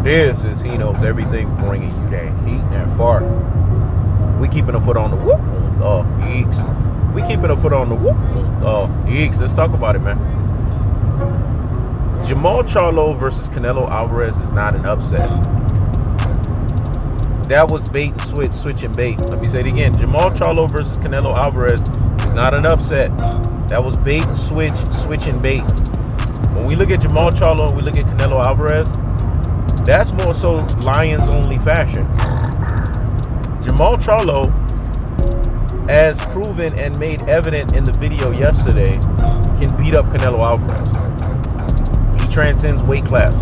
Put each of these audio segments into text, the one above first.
This is He Knows Everything, bringing you that heat and that fart. We keeping a foot on the whoop. Yeeks. We keeping a foot on the whoop. Yeeks. Let's talk about it, man. Jermall Charlo versus Canelo Alvarez is not an upset. That was bait and switch, switch and bait. Let me say it again. Jermall Charlo versus Canelo Alvarez is not an upset. That was bait and switch, switch and bait. When we look at Jermall Charlo and we look at Canelo Alvarez, that's more so Lions only fashion. Jermall Charlo, as proven and made evident in the video yesterday, can beat up Canelo Alvarez. He transcends weight class.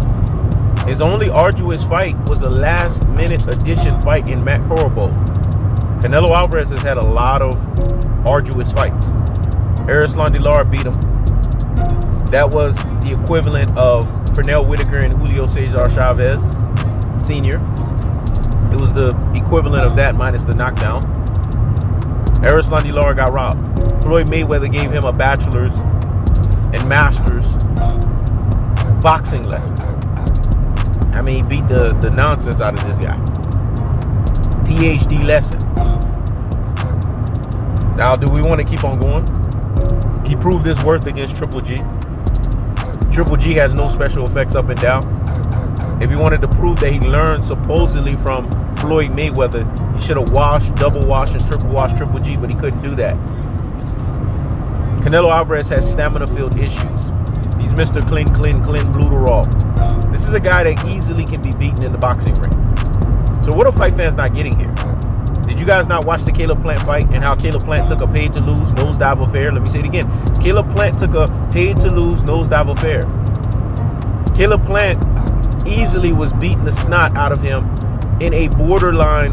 His only arduous fight was a last-minute addition fight in Matt Coralbo. Canelo Alvarez has had a lot of arduous fights. Erislandy Lara beat him. That was the equivalent of Pernell Whitaker and Julio Cesar Chavez Sr. It was the equivalent of that minus the knockdown. Erislandy Lara got robbed. Floyd Mayweather gave him a bachelor's and master's boxing lesson. I mean, he beat the nonsense out of this guy. PhD lesson. Now, do we want to keep on going? He proved his worth against Triple G. Triple G has no special effects up and down. If he wanted to prove that he learned supposedly from Floyd Mayweather, he should have washed, double washed, and triple washed Triple G, but he couldn't do that. Canelo Alvarez has stamina-filled issues. He's Mr. Clean, blue to raw. This is a guy that easily can be beaten in the boxing ring. So what are fight fans not getting here? Did you guys not watch the Caleb Plant fight and how Caleb Plant took a paid-to-lose nosedive affair? Let me say it again. Caleb Plant took a paid-to-lose nosedive affair. Caleb Plant easily was beating the snot out of him in a borderline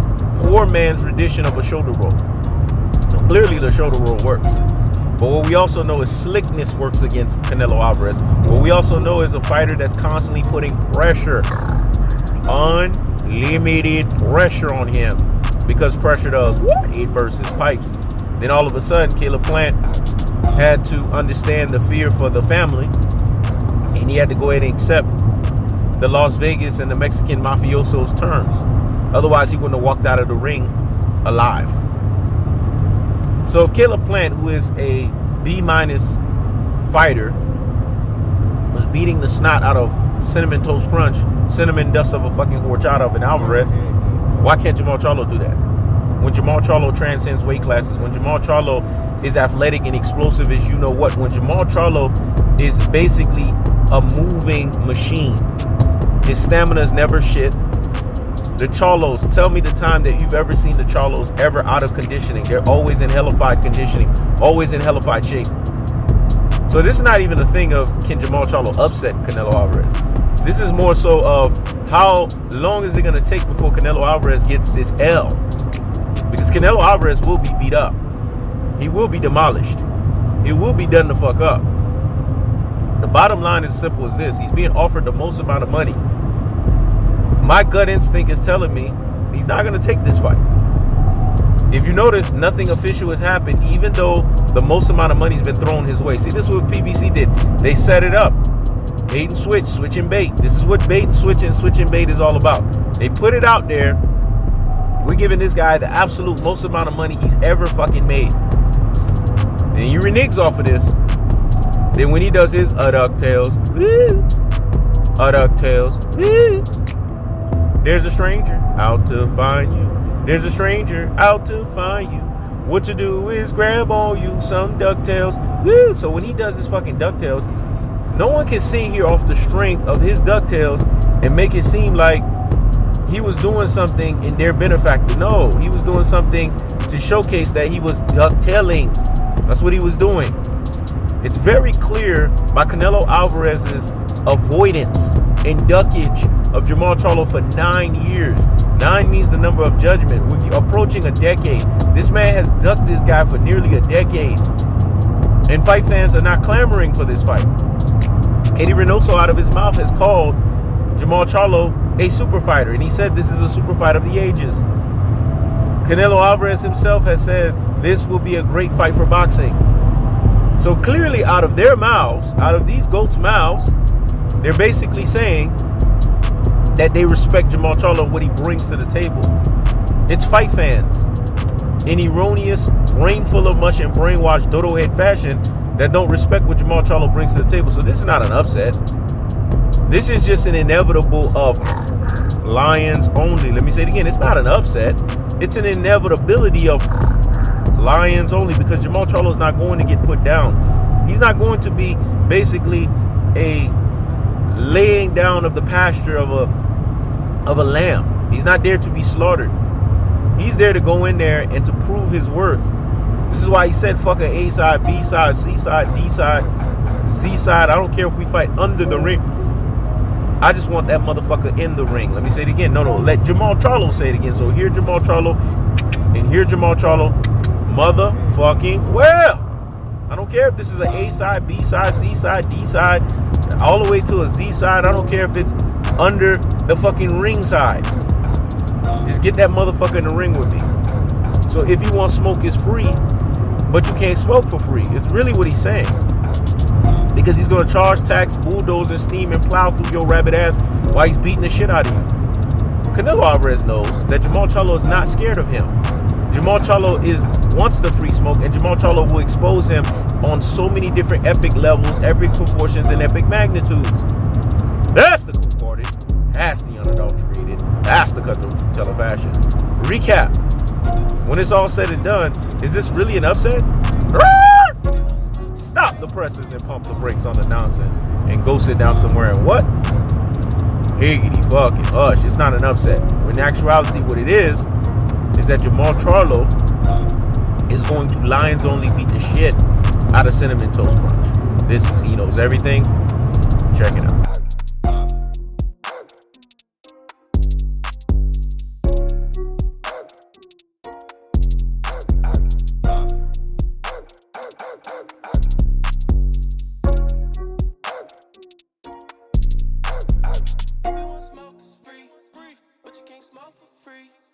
poor man's rendition of a shoulder roll. So clearly the shoulder roll works. But what we also know is slickness works against Canelo Alvarez. What we also know is a fighter that's constantly putting pressure, unlimited pressure on him, because pressure does what? It bursts his pipes. Then all of a sudden, Caleb Plant had to understand the fear for the family, and he had to go ahead and accept the Las Vegas and the Mexican mafioso's terms. Otherwise, he wouldn't have walked out of the ring alive. So if Caleb Plant, who is a B- fighter, was beating the snot out of Cinnamon Toast Crunch, cinnamon dust of a fucking horchata of an Alvarez, why can't Jermall Charlo do that? When Jermall Charlo transcends weight classes, when Jermall Charlo is athletic and explosive as you know what, when Jermall Charlo is basically a moving machine, his stamina is never shit. The Charlos, tell me the time that you've ever seen the Charlos ever out of conditioning. They're always in hellified conditioning, always in hellified shape. So this is not even a thing of can Jermall Charlo upset Canelo Alvarez. This is more so of how long is it going to take before Canelo Alvarez gets this L? Because Canelo Alvarez will be beat up. He will be demolished. He will be done the fuck up. The bottom line is as simple as this. He's being offered the most amount of money. My gut instinct is telling me he's not going to take this fight. If you notice, nothing official has happened, even though the most amount of money has been thrown his way. See, this is what PBC did. They set it up. Bait and switch, switch and bait. This is what bait and switch and bait is all about. They put it out there. We're giving this guy the absolute most amount of money he's ever fucking made. And he reneges off of this. Then when he does his ducktails, there's a stranger out to find you. There's a stranger out to find you. What you do is grab on you some ducktails. Woo! So when he does his fucking ducktails, no one can sit here off the strength of his ducktails and make it seem like he was doing something in their benefactor. No, he was doing something to showcase that he was ducktailing. That's what he was doing. It's very clear by Canelo Alvarez's avoidance and duckage of Jermall Charlo for 9 years. 9 means the number of judgment. We're approaching a decade. This man has ducked this guy for nearly a decade. And fight fans are not clamoring for this fight. Eddie Reynoso out of his mouth has called Jermall Charlo a super fighter. And he said this is a super fight of the ages. Canelo Alvarez himself has said this will be a great fight for boxing. So clearly out of their mouths, out of these goats' mouths, they're basically saying that they respect Jermall Charlo and what he brings to the table. It's fight fans in erroneous, brain full of mush and brainwashed dodo head fashion that don't respect what Jermall Charlo brings to the table. So this is not an upset. This is just an inevitable of lions only. Let me say it again. It's not an upset. It's an inevitability of lions only, because Jermall Charlo is not going to get put down. He's not going to be basically a laying down of the pasture of a lamb. He's not there to be slaughtered. He's there to go in there and to prove his worth. This is why he said fuck a A side, B side, C side, D side, Z side. I don't care if we fight under the ring. I just want that motherfucker in the ring. Let me say it again. No, let Jermall Charlo say it again. So here Jermall Charlo and here Jermall Charlo motherfucking well. I don't care if this is an A side, B side, C side, D side, all the way to a Z side. I don't care if it's under the fucking ring side. Just get that motherfucker in the ring with me. So if you want smoke, it's free, but you can't smoke for free. It's really what he's saying. Because he's going to charge, tax, bulldoze, and steam and plow through your rabbit ass while he's beating the shit out of you. Canelo Alvarez knows that Jermall Charlo is not scared of him. Jermall Charlo wants the free smoke, and Jermall Charlo will expose him on so many different epic levels, epic proportions, and epic magnitudes. That's the concorded. That's the unadulterated. That's the cutthroat teller fashion. Recap. When it's all said and done, is this really an upset? Stop the presses and pump the brakes on the nonsense and go sit down somewhere and what? Higgity fucking hush. It's not an upset. When in actuality, what it is that Jermall Charlo is going to lions only beat the shit out of Cinnamon Toast Crunch. This is He Knows Everything. Check it out. If you want smoke, it's free, but you can't smoke for free.